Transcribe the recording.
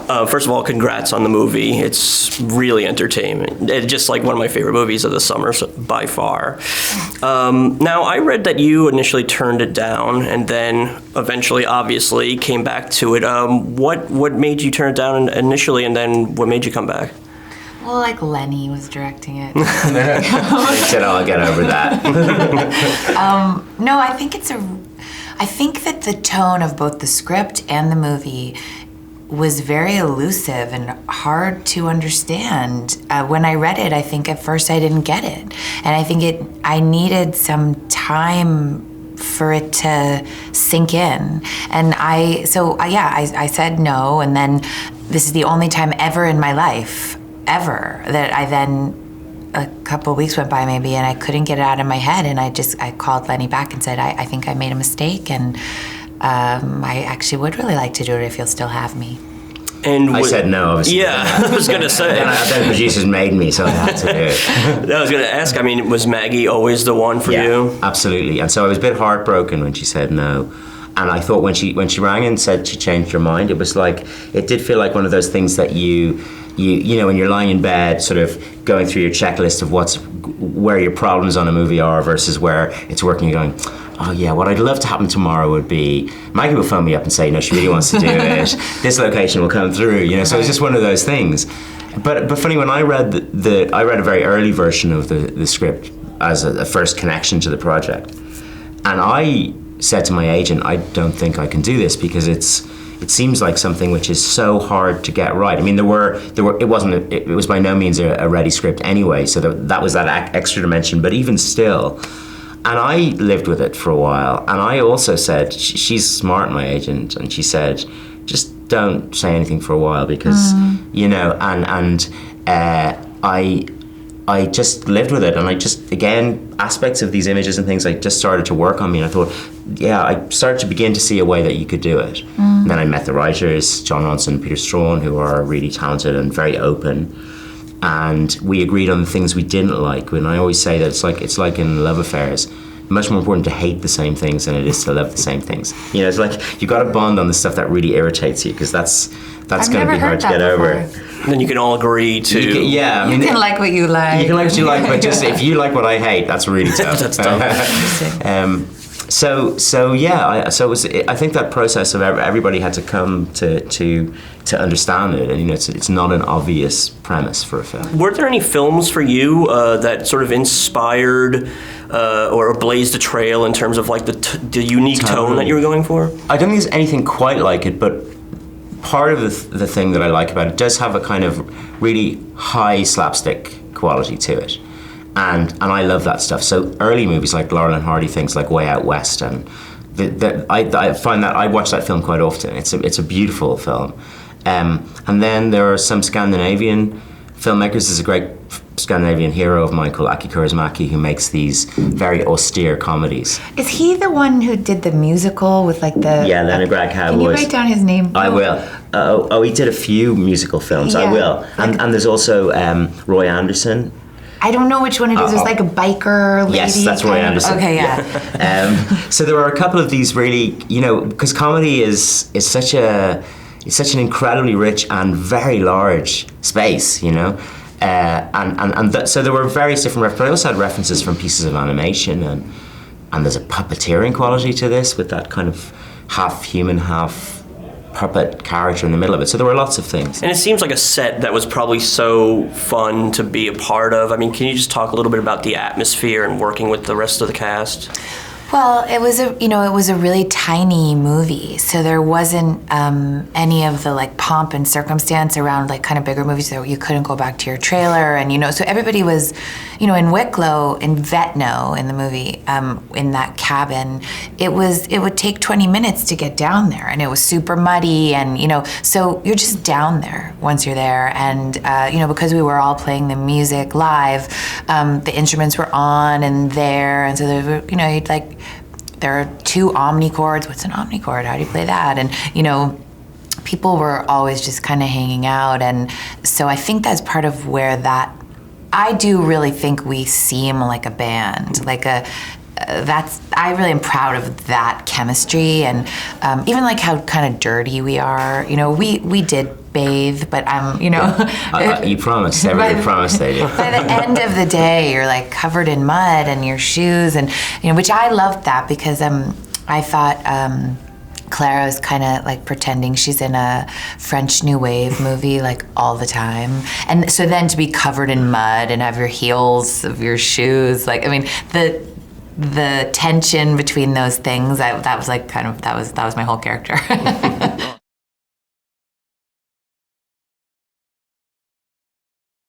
First of all, congrats on the movie. It's really entertaining. It's just like one of my favorite movies of the summer, so, by far. Now, I read that you initially turned it down and then eventually, obviously, came back to it. What made you turn it down initially, and then what made you come back? Well, like Lenny was directing it. They said, "Oh, I'll get over that." No, I think that the tone of both the script and the movie was very elusive and hard to understand. When I read it, I think at first I didn't get it. And I think I needed some time for it to sink in. And I said no, and then this is the only time ever in my life, ever, that I then, a couple of weeks went by maybe, and I couldn't get it out of my head, and I called Lenny back and said, I think I made a mistake, and I actually would really like to do it if you'll still have me. And I said no, obviously. Yeah, I was going to say. Then the producers made me, so I had to do it. I was going to ask, I mean, was Maggie always the one for you? Yeah, absolutely. And so I was a bit heartbroken when she said no. And I thought when she rang and said she changed her mind, it was like, it did feel like one of those things that you know, when you're lying in bed, sort of going through your checklist of where your problems on a movie are versus where it's working, you're going, oh yeah, what I'd love to happen tomorrow would be, Maggie will phone me up and say, no, she really wants to do it. This location will come through, you know, so it's just one of those things. But funny, when I read I read a very early version of the script as a first connection to the project. And I said to my agent, I don't think I can do this because it seems like something which is so hard to get right. I mean, it was by no means a ready script anyway, so that was that extra dimension, but even still. And I lived with it for a while, and I also said, she's smart, my agent, and she said, just don't say anything for a while because, you know, and I just lived with it, and I just, again, aspects of these images and things, I just started to work on me, and I thought, yeah, I started to begin to see a way that you could do it. And then I met the writers, Jon Ronson and Peter Straughan, who are really talented and very open, and we agreed on the things we didn't like. And I always say that it's like in love affairs, much more important to hate the same things than it is to love the same things. You know, it's like you got to bond on the stuff that really irritates you, because that's going to be hard to get over. Then you can all agree to. You can like what you like. You can like what you like, but just if you like what I hate, that's really tough. That's tough. I think that process of everybody had to come to understand it, and you know, it's not an obvious premise for a film. Were there any films for you that sort of inspired or blazed a trail in terms of like the unique tone that you were going for? I don't think there's anything quite like it, but part of the thing that I like about it does have a kind of really high slapstick quality to it. And I love that stuff. So early movies like Laurel and Hardy, things like Way Out West, and I find that I watch that film quite often. It's a beautiful film. And then there are some Scandinavian filmmakers. There's a great Scandinavian hero of mine called Aki Kaurismäki who makes these very austere comedies. Is he the one who did the musical with like the... Yeah, Leonard Cowboys. Can you write down his name? I will. He did a few musical films. Yeah. I will. And there's also Roy Anderson. I don't know which one it is. There's like a biker lady. Yes, that's Roy Anderson. Okay, yeah. So there are a couple of these really, you know, because comedy is such an incredibly rich and very large space, you know. So there were various different references, but I also had references from pieces of animation, and there's a puppeteering quality to this with that kind of half human, half puppet character in the middle of it. So there were lots of things. And it seems like a set that was probably so fun to be a part of. I mean, can you just talk a little bit about the atmosphere and working with the rest of the cast? Well, it was a really tiny movie, so there wasn't any of the like pomp and circumstance around like kind of bigger movies that you couldn't go back to your trailer, and you know, so everybody was, you know, in Wicklow, in Vetno, in the movie, in that cabin. It would take 20 minutes to get down there, and it was super muddy, and you know, so you're just down there once you're there, and you know, because we were all playing the music live, the instruments were on and there, and so there were, you know, you'd like. There are 2 omnichords. What's an omnichord? How do you play that? And, you know, people were always just kind of hanging out. And so I think that's part of where I do really think we seem like a band. I really am proud of that chemistry. And even like how kind of dirty we are. You know, we did bathe, but I'm, You promised. Everybody promised they did. By the end of the day, you're like covered in mud and your shoes, and which I loved that because I thought Clara was kind of like pretending she's in a French New Wave movie like all the time, and so then to be covered in mud and have your heels of your shoes, like the tension between those things, that was like that was my whole character.